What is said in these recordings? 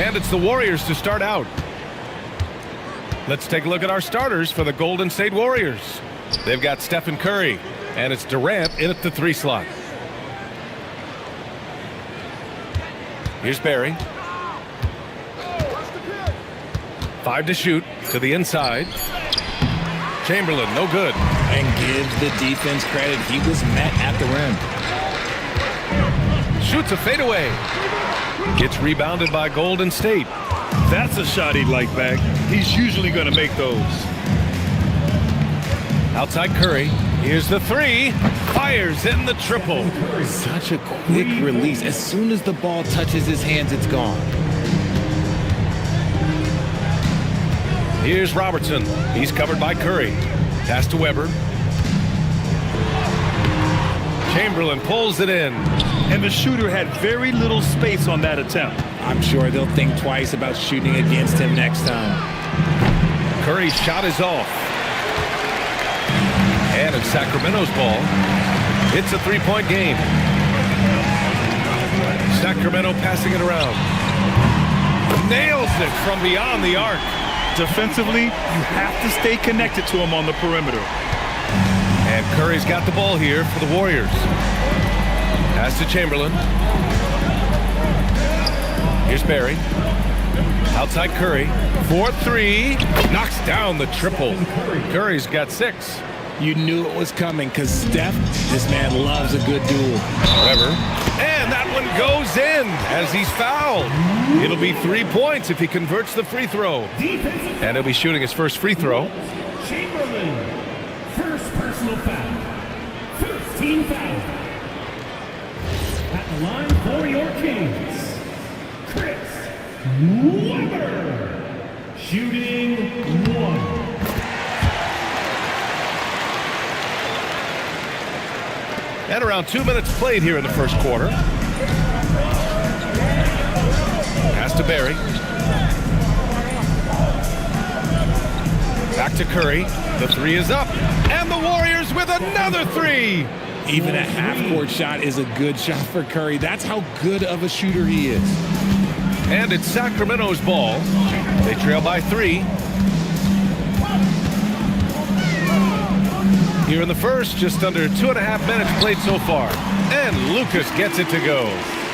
And it's the Warriors to start out. Let's take a look at our starters for the Golden State Warriors. They've got Stephen Curry, and it's Durant in at the 3 slot. Here's Barry. 5 to shoot to the inside. Chamberlain, no good. And gives the defense credit. He was met at the rim. Shoots a fadeaway. Gets rebounded by Golden State. That's a shot he'd like back. He's usually going to make those. Outside Curry. Here's the 3. Fires in the triple. Such a quick release. As soon as the ball touches his hands, it's gone. Here's Robertson. He's covered by Curry. Pass to Weber. Chamberlain pulls it in. And the shooter had very little space on that attempt. I'm sure they'll think twice about shooting against him next time. Curry's shot is off. And it's Sacramento's ball. It's a 3-point game. Sacramento passing it around. Nails it from beyond the arc. Defensively, you have to stay connected to him on the perimeter. And Curry's got the ball here for the Warriors. Pass to Chamberlain. Here's Barry. Outside Curry. 4-3. Knocks down the triple. Curry's got 6. You knew it was coming because Steph, this man loves a good duel. Weber. And that one goes in as he's fouled. It'll be 3 points if he converts the free throw. And he'll be shooting his first free throw. Chamberlain, first personal foul. First team foul. At the line for your Kings, Chris Weber, shooting 1. And around 2 minutes played here in the first quarter. Pass to Barry. Back to Curry. The 3 is up. And the Warriors with another 3. Even a half-court shot is a good shot for Curry. That's how good of a shooter he is. And it's Sacramento's ball. They trail by 3. Here in the first, just under 2.5 minutes played so far. And Lucas gets it to go.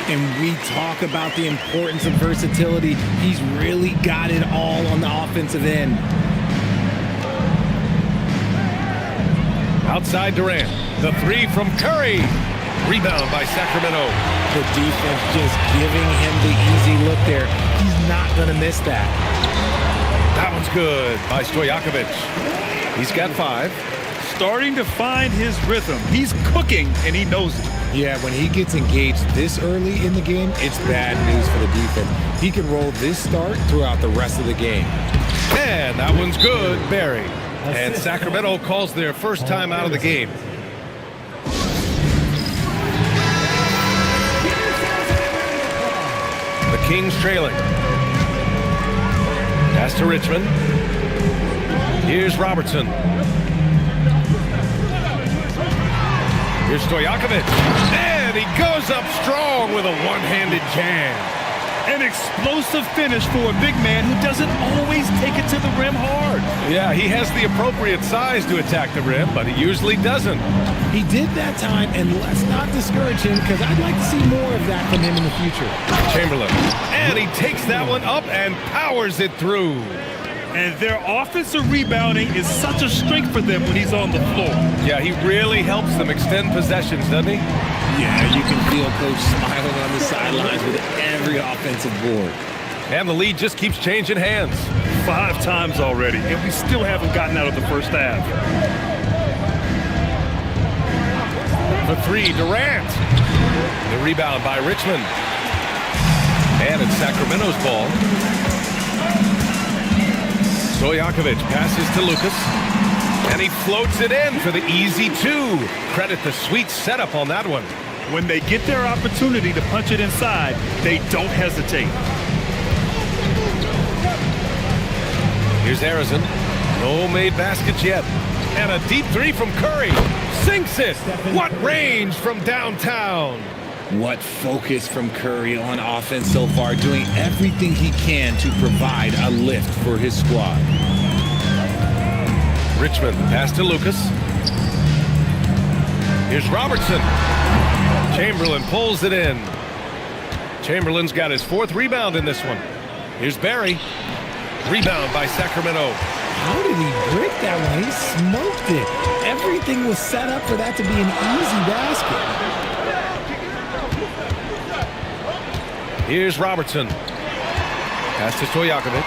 And we talk about the importance of versatility. He's really got it all on the offensive end. Outside Durant. The 3 from Curry. Rebound by Sacramento. The defense just giving him the easy look there. He's not going to miss that. That one's good by Stojakovic. He's got 5. Starting to find his rhythm. He's cooking, and he knows it. Yeah, when he gets engaged this early in the game, it's bad news for the defense. He can roll this start throughout the rest of the game. And that one's good, Barry. And Sacramento calls their first time out of the game. The Kings trailing. Pass to Richmond. Here's Robertson. Here's Stojakovic. And he goes up strong with a one-handed jam. An explosive finish for a big man who doesn't always take it to the rim hard. Yeah, he has the appropriate size to attack the rim, but he usually doesn't. He did that time, and let's not discourage him because I'd like to see more of that from him in the future. Chamberlain. And he takes that one up and powers it through. And their offensive rebounding is such a strength for them when he's on the floor. Yeah, he really helps them extend possessions, doesn't he? Yeah, you can feel Coach smiling on the sidelines with every offensive board. And the lead just keeps changing hands. 5 times already, and we still haven't gotten out of the first half. The 3, Durant. The rebound by Richmond. And it's Sacramento's ball. Stojakovic passes to Lucas. And he floats it in for the easy 2. Credit the sweet setup on that one. When they get their opportunity to punch it inside, they don't hesitate. Here's Arizin. No made baskets yet. And a deep 3 from Curry. Sinks it. What range from downtown. What focus from Curry on offense so far, doing everything he can to provide a lift for his squad. Richmond, pass to Lucas. Here's Robertson. Chamberlain pulls it in. Chamberlain's got his 4th rebound in this one. Here's Barry. Rebound by Sacramento. How did he break that one? He smoked it. Everything was set up for that to be an easy basket. Here's Robertson. Pass to Stojakovic.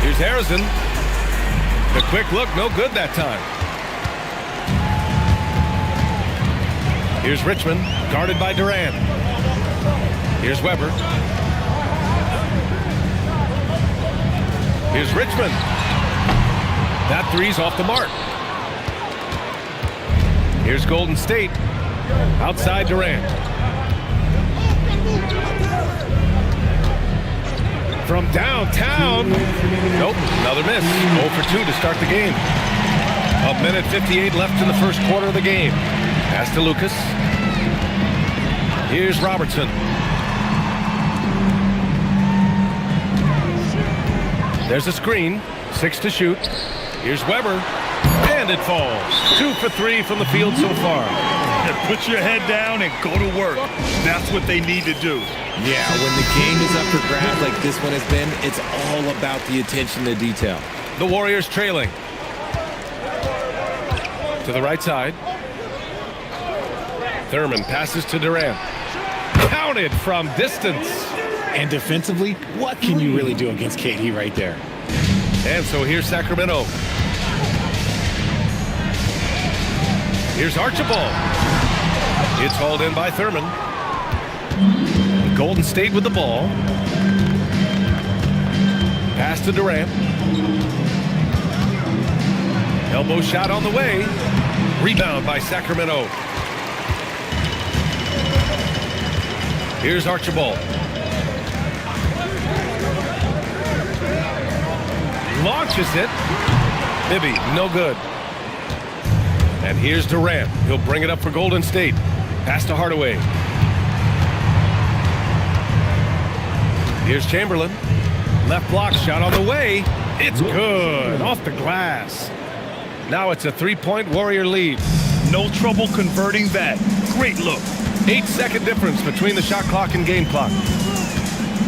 Here's Arizin. The quick look, no good that time. Here's Richmond, guarded by Durant. Here's Weber. Here's Richmond. That three's off the mark. Here's Golden State. Outside Durant. From downtown. Nope, another miss. 0 for 2 to start the game. 1:58 left in the first quarter of the game. Pass to Lucas. Here's Robertson. There's a screen. 6 to shoot. Here's Weber. And it falls. 2 for 3 from the field so far. Put your head down and go to work. That's what they need to do. Yeah, when the game is up for grabs like this one has been, it's all about the attention to detail. The Warriors trailing. To the right side. Thurman passes to Durant. Counted from distance. And defensively, what can you really do against KD right there? And so here's Sacramento. Here's Archibald. It's hauled in by Thurman. Golden State with the ball. Pass to Durant. Elbow shot on the way. Rebound by Sacramento. Here's Archibald. Launches it. Bibby, no good. And here's Durant. He'll bring it up for Golden State. Pass to Hardaway. Here's Chamberlain. Left block shot on the way. It's good. Off the glass. Now it's a 3-point Warrior lead. No trouble converting that. Great look. 8-second difference between the shot clock and game clock.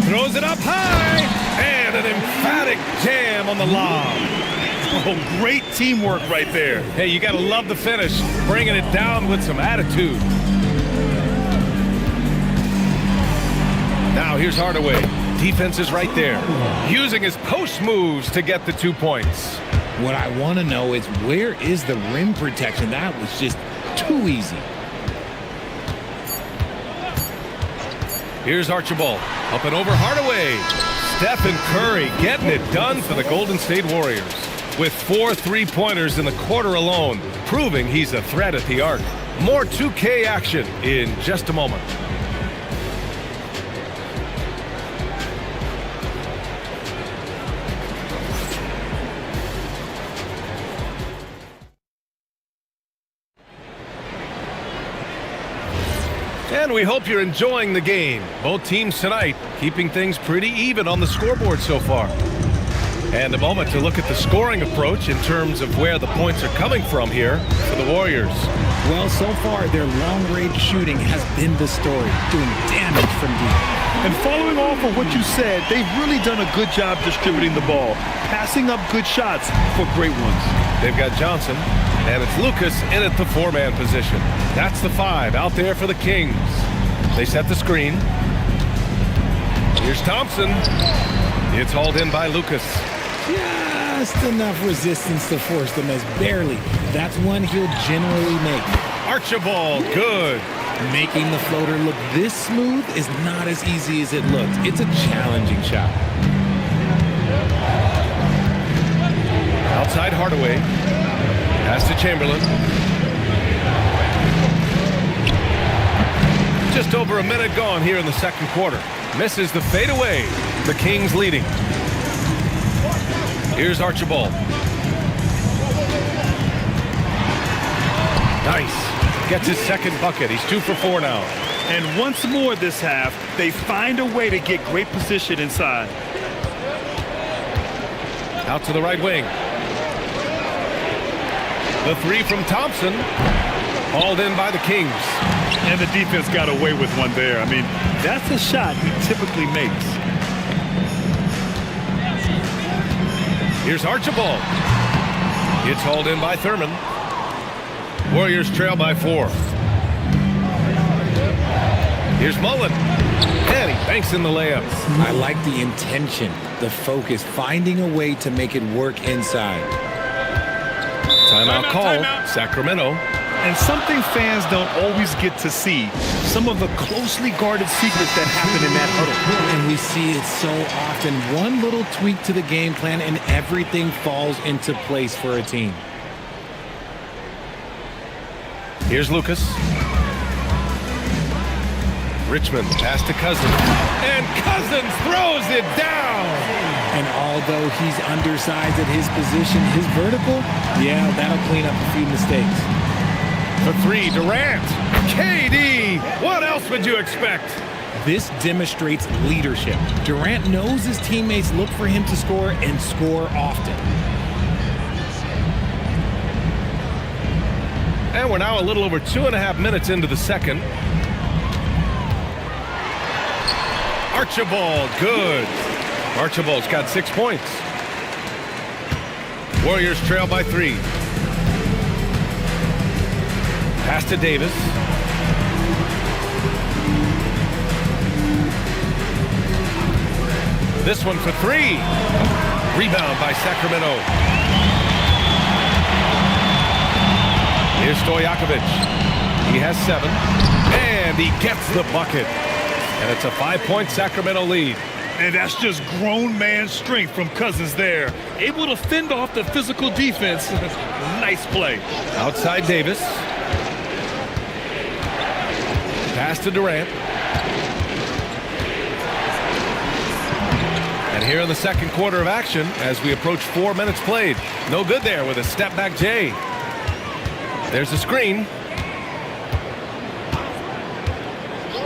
Throws it up high. And an emphatic jam on the lob. Oh, great teamwork right there. Hey, you got to love the finish. Bringing it down with some attitude. Now here's Hardaway. Defense is right there. Using his post moves to get the 2 points. What I want to know is, where is the rim protection? That was just too easy. Here's Archibald. Up and over Hardaway. Stephen Curry getting it done for the Golden State Warriors. With 4 3-pointers in the quarter alone, proving he's a threat at the arc. More 2K action in just a moment. And we hope you're enjoying the game. Both teams tonight keeping things pretty even on the scoreboard so far. And a moment to look at the scoring approach in terms of where the points are coming from here for the Warriors. Well, so far, their long-range shooting has been the story, doing damage from deep. And following off of what you said, they've really done a good job distributing the ball, passing up good shots for great ones. They've got Johnson, and it's Lucas in at the 4-man position. That's the 5 out there for the Kings. They set the screen. Here's Thompson. It's hauled in by Lucas. Just enough resistance to force the miss, barely. That's one he'll generally make. Archibald, good. Making the floater look this smooth is not as easy as it looked. It's a challenging shot. Outside Hardaway. Pass to Chamberlain. Just over a minute gone here in the second quarter. Misses the fadeaway. The Kings leading. Here's Archibald. Nice. Gets his second bucket. He's 2 for 4 now. And once more this half, they find a way to get great position inside. Out to the right wing. The three from Thompson. Hauled in by the Kings. And the defense got away with one there. I mean, that's a shot he typically makes. Here's Archibald. It's hauled in by Thurman. Warriors trail by 4. Here's Mullen. And he banks in the layup. I like the intention, the focus, finding a way to make it work inside. Timeout called. Sacramento. And something fans don't always get to see, some of the closely guarded secrets that happen in that huddle. And we see it so often. One little tweak to the game plan and everything falls into place for a team. Here's Lucas. Richmond pass to Cousins. And Cousins throws it down. And although he's undersized at his position, his vertical, yeah, that'll clean up a few mistakes. For 3, Durant. KD. What else would you expect? This demonstrates leadership. Durant knows his teammates look for him to score and score often. And we're now a little over 2.5 minutes into the second. Archibald, good. Archibald's got 6 points. Warriors trail by 3. Pass to Davis. This one for 3. Rebound by Sacramento. Here's Stojakovic. He has 7. And he gets the bucket. And it's a 5-point Sacramento lead. And that's just grown man strength from Cousins there. Able to fend off the physical defense. Nice play. Outside Davis. Pass to Durant. And here in the second quarter of action, as we approach 4 minutes played. No good there with a step back Jay. There's a screen.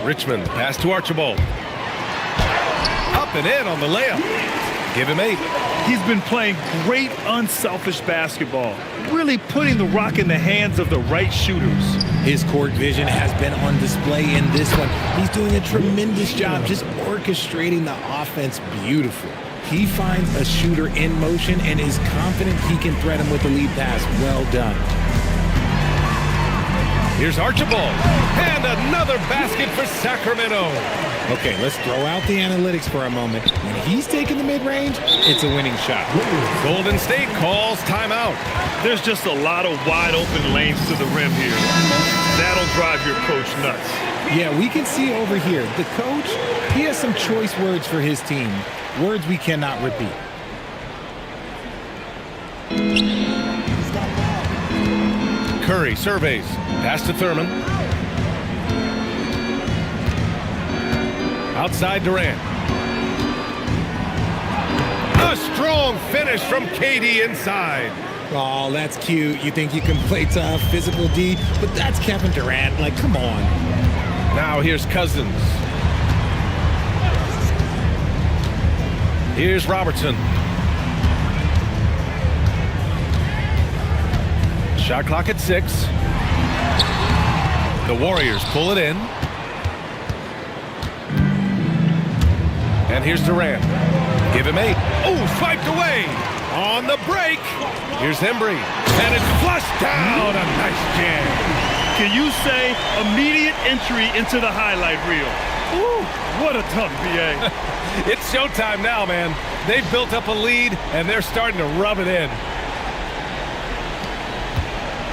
Richmond pass to Archibald. Up and in on the layup. Give him 8. He's been playing great unselfish basketball. Really putting the rock in the hands of the right shooters. His court vision has been on display in this one. He's doing a tremendous job just orchestrating the offense beautiful. He finds a shooter in motion and is confident he can threat him with the lead pass. Well done. Here's Archibald. And another basket for Sacramento. Okay, let's throw out the analytics for a moment. When he's taking the mid-range, it's a winning shot. Golden State calls timeout. There's just a lot of wide open lanes to the rim here. That'll drive your coach nuts. Yeah, we can see over here. The coach, he has some choice words for his team. Words we cannot repeat. Curry surveys. Pass to Thurman. Outside Durant. A strong finish from KD inside. Oh, that's cute. You think you can play tough, physical D, but that's Kevin Durant. Like, come on. Now here's Cousins. Here's Robertson. Shot clock at 6. The Warriors pull it in. And here's Durant. Give him 8. Oh, swiped away. On the break. Here's Embry. And it's flushed down. A nice jam. Can you say immediate entry into the highlight reel? Ooh, what a dunk, B.A. It's showtime now, man. They've built up a lead, and they're starting to rub it in.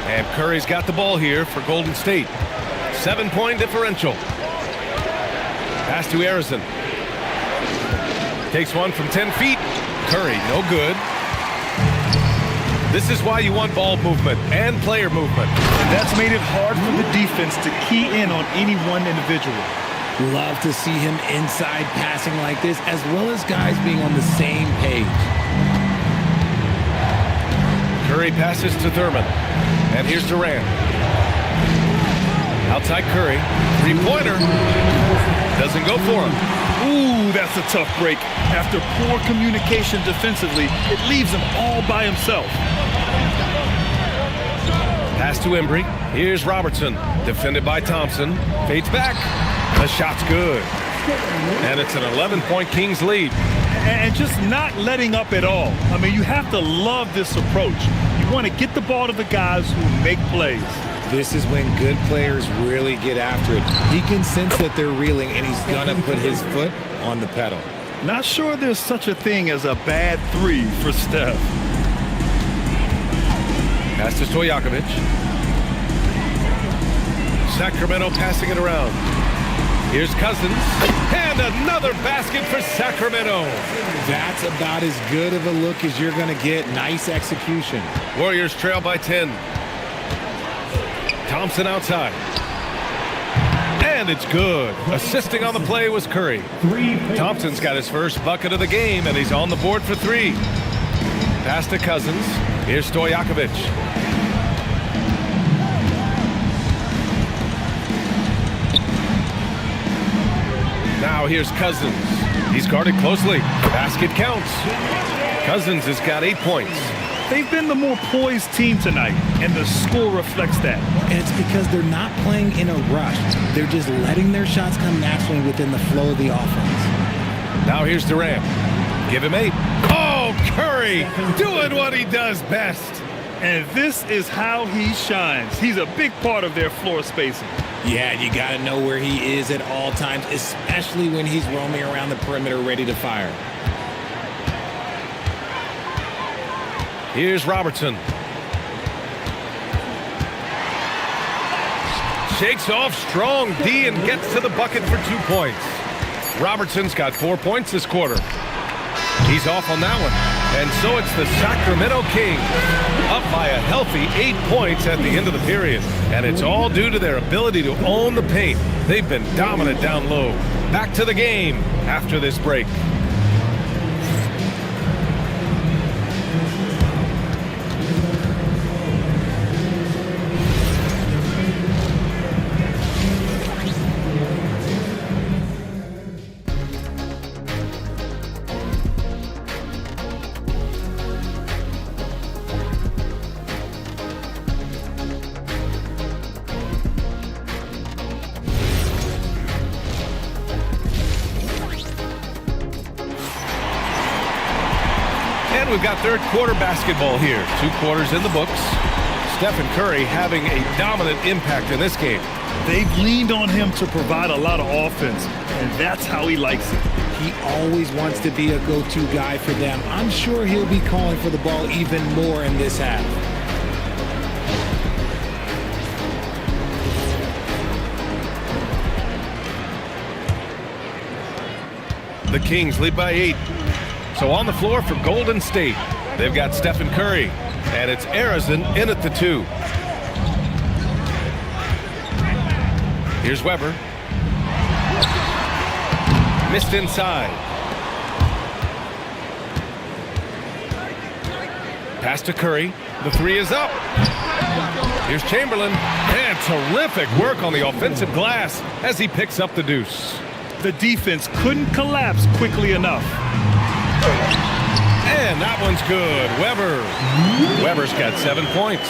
And Curry's got the ball here for Golden State. 7-point differential. Pass to Arizin. Takes one from 10 feet. Curry, no good. This is why you want ball movement and player movement. And that's made it hard for the defense to key in on any one individual. Love to see him inside passing like this, as well as guys being on the same page. Curry passes to Thurman. And here's Durant. Outside Curry. Three-pointer. Doesn't go for him. Ooh, that's a tough break. After poor communication defensively, it leaves him all by himself. Pass to Embry. Here's Robertson. Defended by Thompson. Fades back. The shot's good. And it's an 11-point Kings lead. And just not letting up at all. I mean, you have to love this approach. You want to get the ball to the guys who make plays. This is when good players really get after it. He can sense that they're reeling, and he's going to put his foot on the pedal. Not sure there's such a thing as a bad three for Steph. Pass to Stojakovic. Sacramento passing it around. Here's Cousins. And another basket for Sacramento. That's about as good of a look as you're going to get. Nice execution. Warriors trail by 10. Thompson outside. And it's good. Assisting on the play was Curry. Thompson's got his first bucket of the game, and he's on the board for three. Pass to Cousins. Here's Stojakovic. Now here's Cousins. He's guarded closely. Basket counts. Cousins has got 8 points. They've been the more poised team tonight, and the score reflects that. And it's because they're not playing in a rush. They're just letting their shots come naturally within the flow of the offense. Now here's Durant. Give him 8. Oh, Curry doing what he does best. And this is how he shines. He's a big part of their floor spacing. Yeah, you got to know where he is at all times, especially when he's roaming around the perimeter ready to fire. Here's Robertson. Shakes off strong D and gets to the bucket for 2 points. Robertson's got 4 points this quarter. He's off on that one. And so it's the Sacramento Kings up by a healthy 8 points at the end of the period. And it's all due to their ability to own the paint. They've been dominant down low. Back to the game after this break. And we've got third quarter basketball here. 2 quarters in the books. Steph and Curry having a dominant impact in this game. They've leaned on him to provide a lot of offense, and that's how he likes it. He always wants to be a go-to guy for them. I'm sure he'll be calling for the ball even more in this half. The Kings lead by 8. So on the floor for Golden State, they've got Stephen Curry, and it's Arizin in at the 2. Here's Weber. Missed inside. Pass to Curry. The 3 is up. Here's Chamberlain. And terrific work on the offensive glass as he picks up the deuce. The defense couldn't collapse quickly enough. And that one's good. Weber's got 7 points.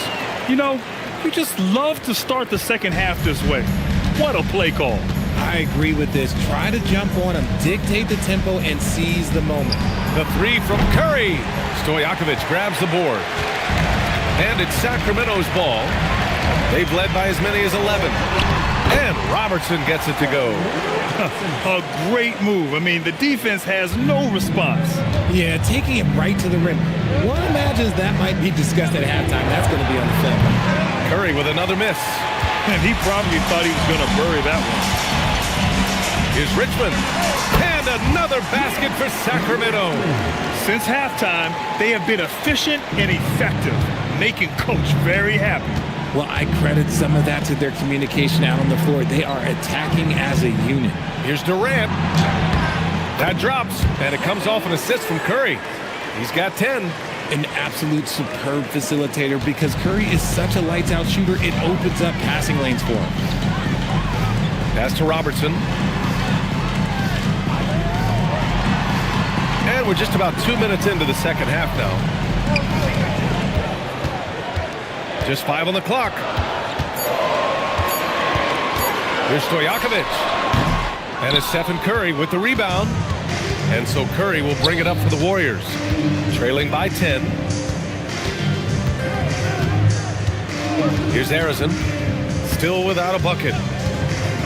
You know, you just love to start the second half this way. What a play call. I agree with this. Try to jump on him, dictate the tempo, and seize the moment. The 3 from Curry. Stojakovic grabs the board. And it's Sacramento's ball. They've led by as many as 11. And Robertson gets it to go. A great move. I mean, the defense has no response. Yeah, taking it right to the rim. One imagines that might be discussed at halftime. That's going to be on the film. Curry with another miss. And he probably thought he was going to bury that one. Here's Richmond. And another basket for Sacramento. Since halftime, they have been efficient and effective, making Coach very happy. Well, I credit some of that to their communication out on the floor. They are attacking as a unit. Here's Durant. That drops, and it comes off an assist from Curry. He's got 10. An absolute superb facilitator because Curry is such a lights-out shooter, it opens up passing lanes for him. Pass to Robertson. And we're just about 2 minutes into the second half now. Just 5 on the clock. Here's Stojakovic. And it's Stephen Curry with the rebound. And so Curry will bring it up for the Warriors. Trailing by 10. Here's Arizin. Still without a bucket.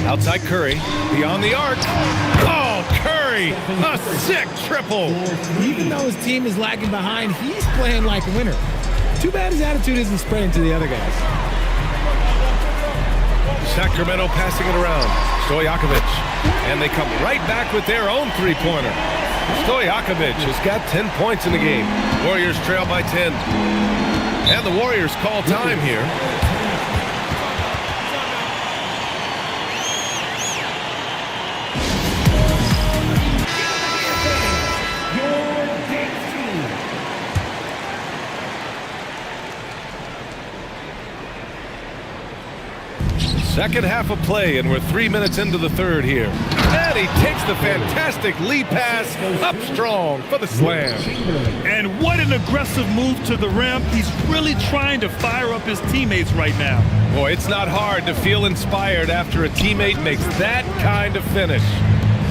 Outside Curry. Beyond the arc. Oh, Curry! A sick triple! Even though his team is lagging behind, he's playing like a winner. Too bad his attitude isn't spreading to the other guys. Sacramento passing it around. Stojakovic. And they come right back with their own three-pointer. Stojakovic has got 10 points in the game. Warriors trail by 10. And the Warriors call time here. Second half of play, and we're 3 minutes into the third here. And he takes the fantastic lead pass up strong for the slam. And what an aggressive move to the rim. He's really trying to fire up his teammates right now. Boy, it's not hard to feel inspired after a teammate makes that kind of finish.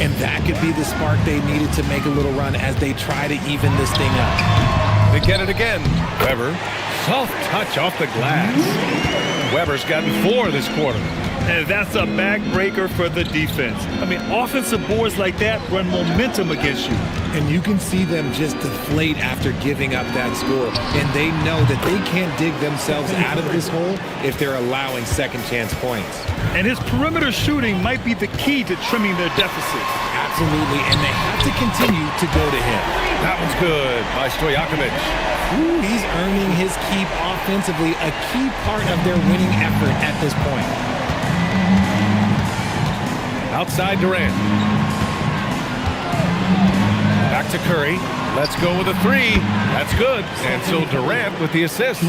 And that could be the spark they needed to make a little run as they try to even this thing up. They get it again. Weber, soft touch off the glass. Weber's gotten 4 this quarter. And that's a backbreaker for the defense. I mean, offensive boards like that run momentum against you. And you can see them just deflate after giving up that score. And they know that they can't dig themselves out of this hole if they're allowing second chance points. And his perimeter shooting might be the key to trimming their deficit. Absolutely, and they have to continue to go to him. That one's good by Stojakovic. Ooh, he's earning his keep offensively, a key part of their winning effort at this point. Outside Durant. Back to Curry. Let's go with a 3. That's good. And so Durant with the assist.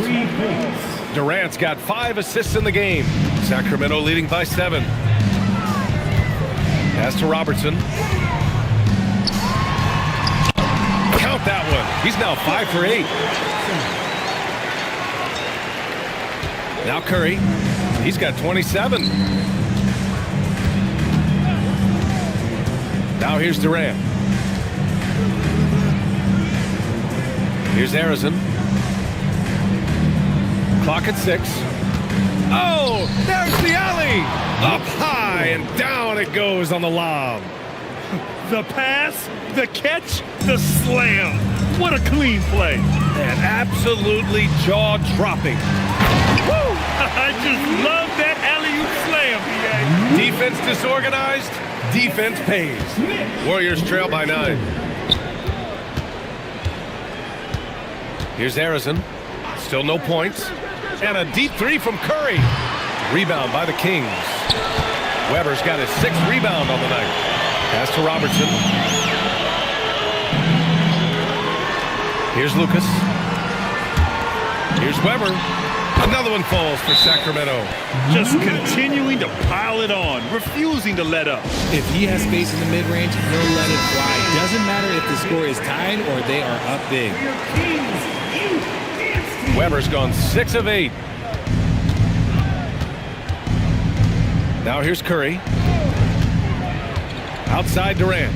Durant's got 5 assists in the game. Sacramento leading by 7. Pass to Robertson. Count that one. He's now 5 for 8. Now Curry. He's got 27. Now here's Durant. Here's Arizin. Clock at 6. Oh, there's the alley. Up high and down it goes on the lob. The pass, the catch, the slam. What a clean play. And absolutely jaw-dropping. Woo! I just love that alley-oop slam, PA. Defense disorganized, defense pays. Warriors trail by 9. Here's Arizin. Still no points. And a deep 3 from Curry. Rebound by the Kings. Weber's got his 6th rebound on the night. Pass to Robertson. Here's Lucas. Here's Weber. Another one falls for Sacramento. Just continuing to pile it on, refusing to let up. If he has space in the mid-range, he'll let it fly. Doesn't matter if the score is tied or they are up big. Weber's gone 6 of 8. Now here's Curry. Outside Durant.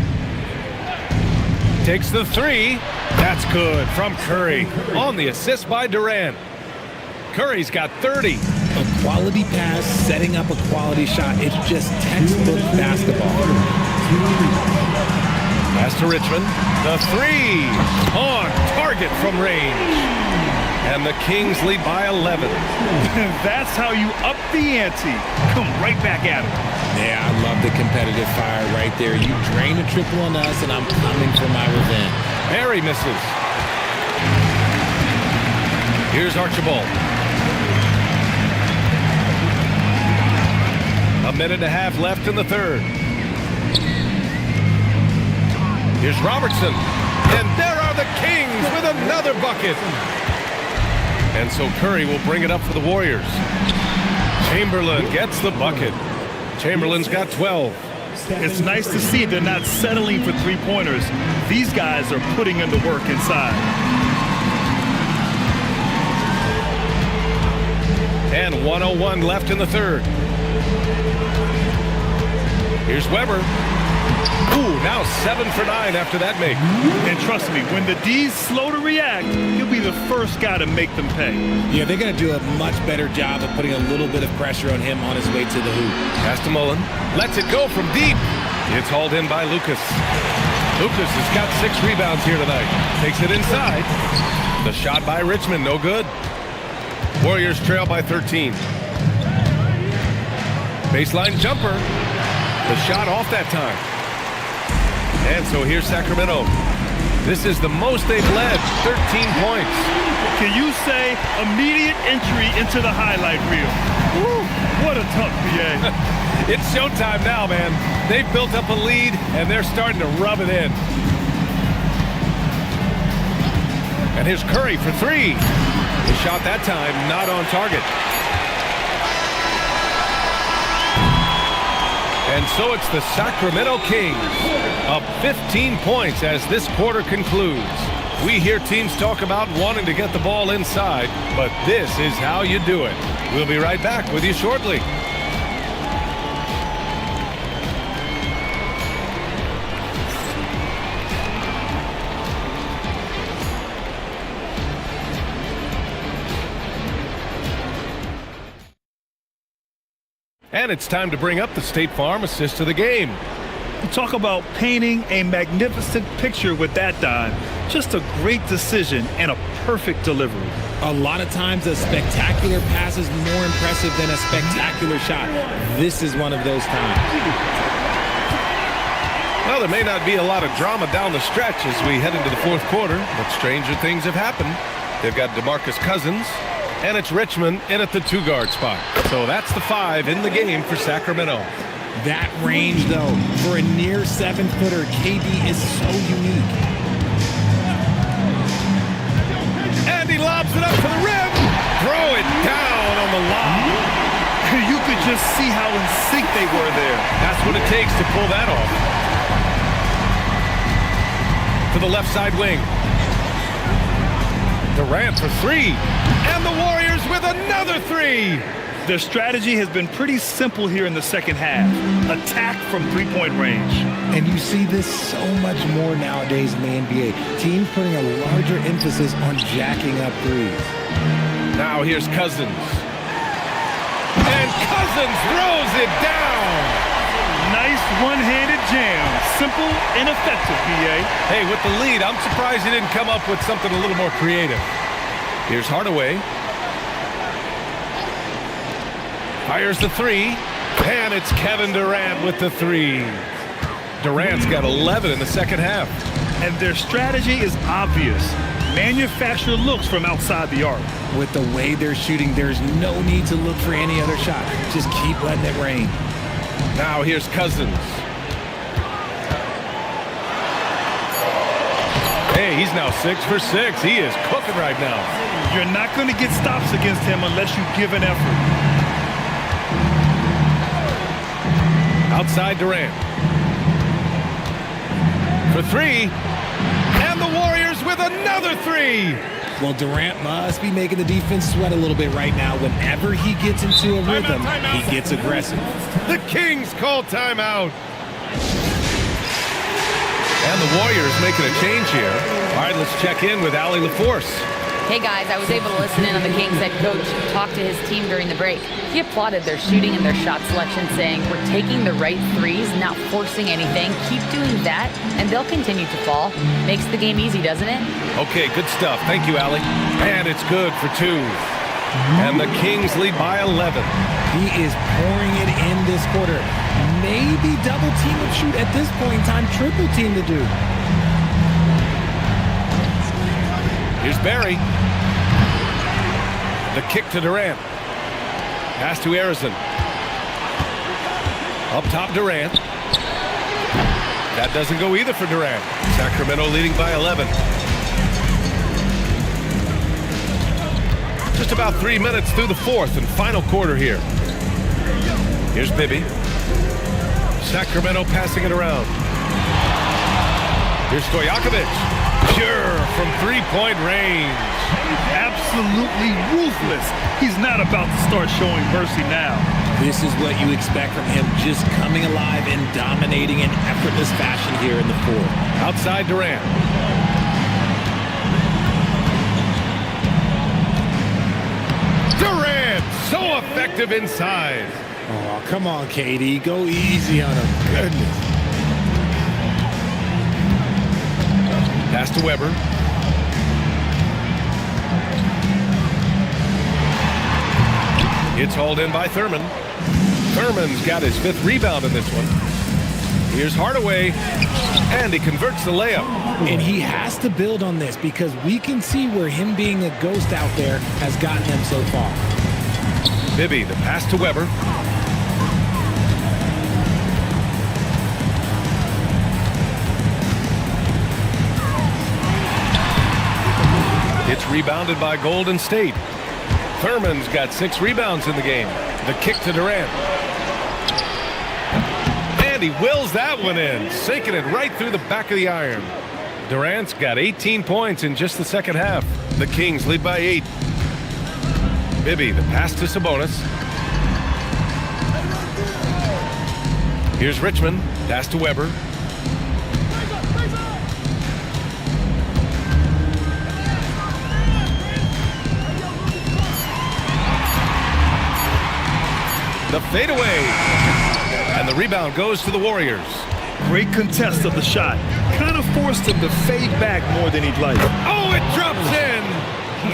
Takes the 3. That's good from Curry. On the assist by Durant. Curry's got 30. A quality pass, setting up a quality shot. It's just textbook basketball. Pass to Richmond. The 3. On target from range. And the Kings lead by 11. That's how you up the ante. Come right back at it. Yeah, I love the competitive fire right there. You drain a triple on us, and I'm coming for my revenge. Barry misses. Here's Archibald. A minute and a half left in the third. Here's Robertson. And there are the Kings with another bucket. And so Curry will bring it up for the Warriors. Chamberlain gets the bucket. Chamberlain's got 12. It's nice to see they're not settling for three-pointers. These guys are putting in the work inside. And 1:01 left in the third. Here's Weber. Ooh, now 7 for 9 after that make. And trust me, when the D's slow to react, he'll be the first guy to make them pay. Yeah, they're going to do a much better job of putting a little bit of pressure on him on his way to the hoop. Pass to Mullen. Lets it go from deep. It's hauled in by Lucas. Lucas has got 6 rebounds here tonight. Takes it inside. The shot by Richmond, no good. Warriors trail by 13. Baseline jumper. The shot off that time. And so here's Sacramento. This is the most they've led, 13 points. Can you say immediate entry into the highlight reel? Woo, what a tough PA. It's showtime now, man. They've built up a lead, and they're starting to rub it in. And here's Curry for 3. The shot that time not on target. And so it's the Sacramento Kings up 15 points as this quarter concludes. We hear teams talk about wanting to get the ball inside, but this is how you do it. We'll be right back with you shortly. And it's time to bring up the State Farm assist of the game. Talk about painting a magnificent picture with that dime. Just a great decision and a perfect delivery. A lot of times a spectacular pass is more impressive than a spectacular shot. This is one of those times. Well, there may not be a lot of drama down the stretch as we head into the fourth quarter, but stranger things have happened. They've got DeMarcus Cousins, and it's Richmond in at the 2-guard spot. So that's the 5 in the game for Sacramento. That range, though, for a near 7-footer, KD is so unique. And he lobs it up to the rim. Throw it down on the lob. You could just see how in sync they were there. That's what it takes to pull that off. To the left side wing. Durant for 3. And the Warriors with another 3. Their strategy has been pretty simple here in the second half. Attack from three-point range. And you see this so much more nowadays in the NBA. Teams putting a larger emphasis on jacking up threes. Now here's Cousins. And Cousins throws it down. Nice one-handed jam. Simple and effective, PA. Hey, with the lead, I'm surprised he didn't come up with something a little more creative. Here's Hardaway. Fires the 3, and it's Kevin Durant with the 3. Durant's got 11 in the second half. And their strategy is obvious. Manufacture looks from outside the arc. With the way they're shooting, there's no need to look for any other shot. Just keep letting it rain. Now here's Cousins. Hey, he's now 6 for 6. He is cooking right now. You're not going to get stops against him unless you give an effort. Outside Durant. For 3. And the Warriors with another 3. Well, Durant must be making the defense sweat a little bit right now. Whenever he gets into a rhythm, he gets aggressive. The Kings call timeout. And the Warriors making a change here. All right, let's check in with Allie LaForce. Hey guys, I was able to listen in on the Kings head coach talk to his team during the break. He applauded their shooting and their shot selection, saying, "We're taking the right threes, not forcing anything. Keep doing that, and they'll continue to fall." Makes the game easy, doesn't it? Okay, good stuff. Thank you, Allie. And it's good for 2. And the Kings lead by 11. He is pouring it in this quarter. Maybe double team and shoot at this point in time, triple team to do. Here's Barry. The kick to Durant. Pass to Arizin. Up top, Durant. That doesn't go either for Durant. Sacramento leading by 11. Just about 3 minutes through the fourth and final quarter here. Here's Bibby. Sacramento passing it around. Here's Stojakovic. Pure from three-point range. Absolutely ruthless. He's not about to start showing mercy now. This is what you expect from him, just coming alive and dominating in effortless fashion here in the fourth. Outside Durant. Durant, so effective inside. Oh, come on, KD. Go easy on him. Goodness. Pass to Weber. It's hauled in by Thurman. Thurman's got his 5th rebound in this one. Here's Hardaway, and he converts the layup. And he has to build on this because we can see where him being a ghost out there has gotten them so far. Bibby, the pass to Weber. It's rebounded by Golden State. Thurman's got 6 rebounds in the game. The kick to Durant. And he wills that one in, sinking it right through the back of the iron. Durant's got 18 points in just the second half. The Kings lead by 8. Bibby, the pass to Sabonis. Here's Richmond. Pass to Weber. The fadeaway. And the rebound goes to the Warriors. Great contest of the shot. Kind of forced him to fade back more than he'd like. Oh, it drops in.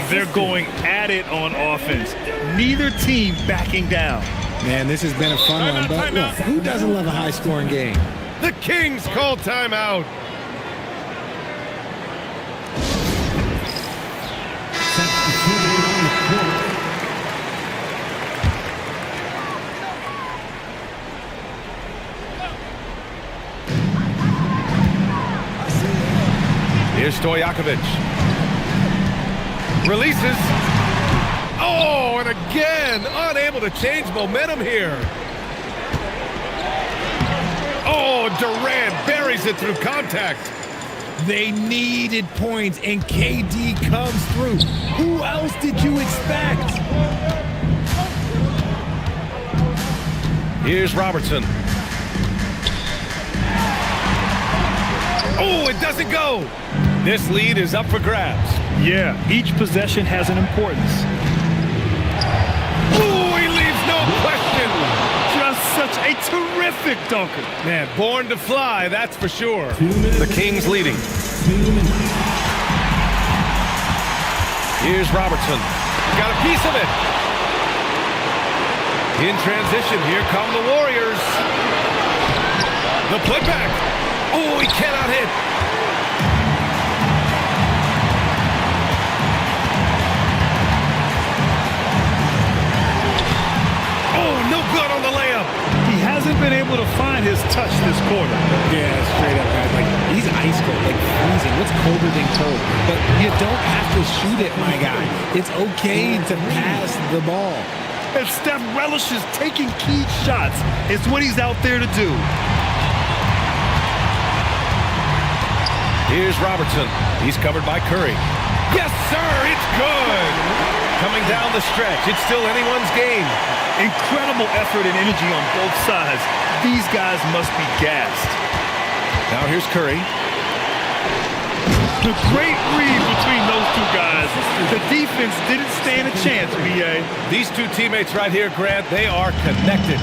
They're going at it on offense. Neither team backing down. Man, this has been a fun one, but look, who doesn't love a high-scoring game? The Kings call timeout. Substituting on the court. Here's Stojakovic. Releases. Oh, and again, unable to change momentum here. Oh, Durant buries it through contact. They needed points, and KD comes through. Who else did you expect? Here's Robertson. Oh, it doesn't go. This lead is up for grabs. Yeah, each possession has an importance. Oh, he leaves no question. Just such a terrific dunker. Man, born to fly, that's for sure. 2 minutes. The Kings leading. 2 minutes. Here's Robertson. Got a piece of it. In transition, here come the Warriors. The putback. Oh, he cannot hit. Oh, no good on the layup. He hasn't been able to find his touch this quarter. Yeah, straight up, guys. Like, he's ice cold, like freezing. What's colder than cold? But you don't have to shoot it, my guy. It's okay to pass the ball. And Steph relishes taking key shots. It's what he's out there to do. Here's Robertson. He's covered by Curry. Yes, sir, it's good. Coming down the stretch. It's still anyone's game. Incredible effort and energy on both sides. These guys must be gassed. Now here's Curry. The great read between those two guys. The defense didn't stand a chance, B.A. These two teammates right here, Grant, they are connected.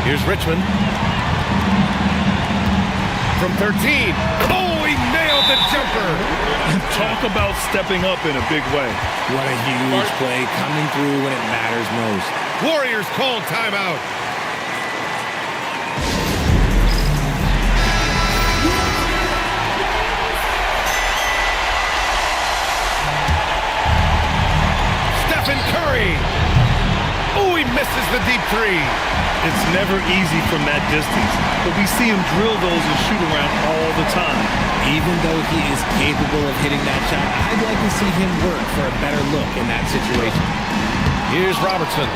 Here's Richmond. From 13. Oh, he nailed the jumper. Talk about stepping up in a big way. What a huge play coming through when it matters most. Warriors call timeout. Stephen Curry. Oh, he misses the deep three. It's never easy from that distance, but we see him drill those and shoot around all the time. Even though he is capable of hitting that shot, I'd like to see him work for a better look in that situation. Here's Robertson.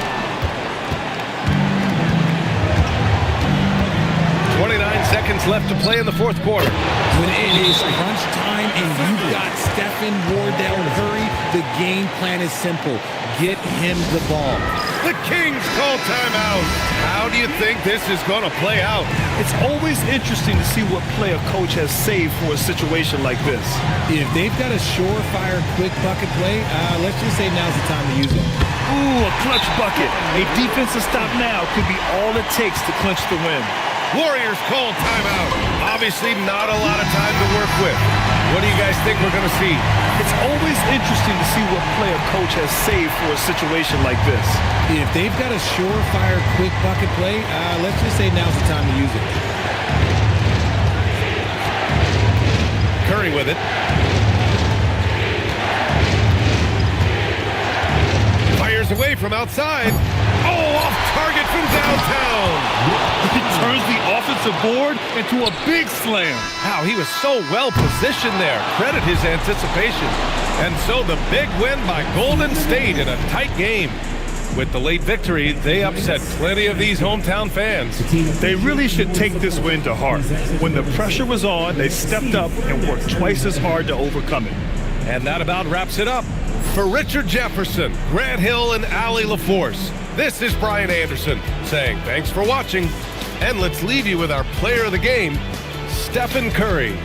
seconds left to play in the fourth quarter. When it is crunch time and you've got Stephen Wardell Curry, the game plan is simple. Get him the ball. The Kings call timeout. How do you think this is going to play out? It's always interesting to see what play a coach has saved for a situation like this. If they've got a surefire quick bucket play, let's just say now's the time to use it. Ooh, a clutch bucket. A defensive stop now could be all it takes to clinch the win. Warriors call timeout. Obviously not a lot of time to work with. What do you guys think we're going to see? It's always interesting to see what play a coach has saved for a situation like this. If they've got a surefire quick bucket play, let's just say now's the time to use it. Curry with it. Fires away from outside. Oh, off target from downtown. He turns the offensive board into a big slam. Wow, he was so well positioned there. Credit his anticipation. And so the big win by Golden State in a tight game. With the late victory, they upset plenty of these hometown fans. They really should take this win to heart. When the pressure was on, they stepped up and worked twice as hard to overcome it. And that about wraps it up. For Richard Jefferson, Grant Hill, and Allie LaForce, this is Brian Anderson saying thanks for watching. And let's leave you with our player of the game, Stephen Curry.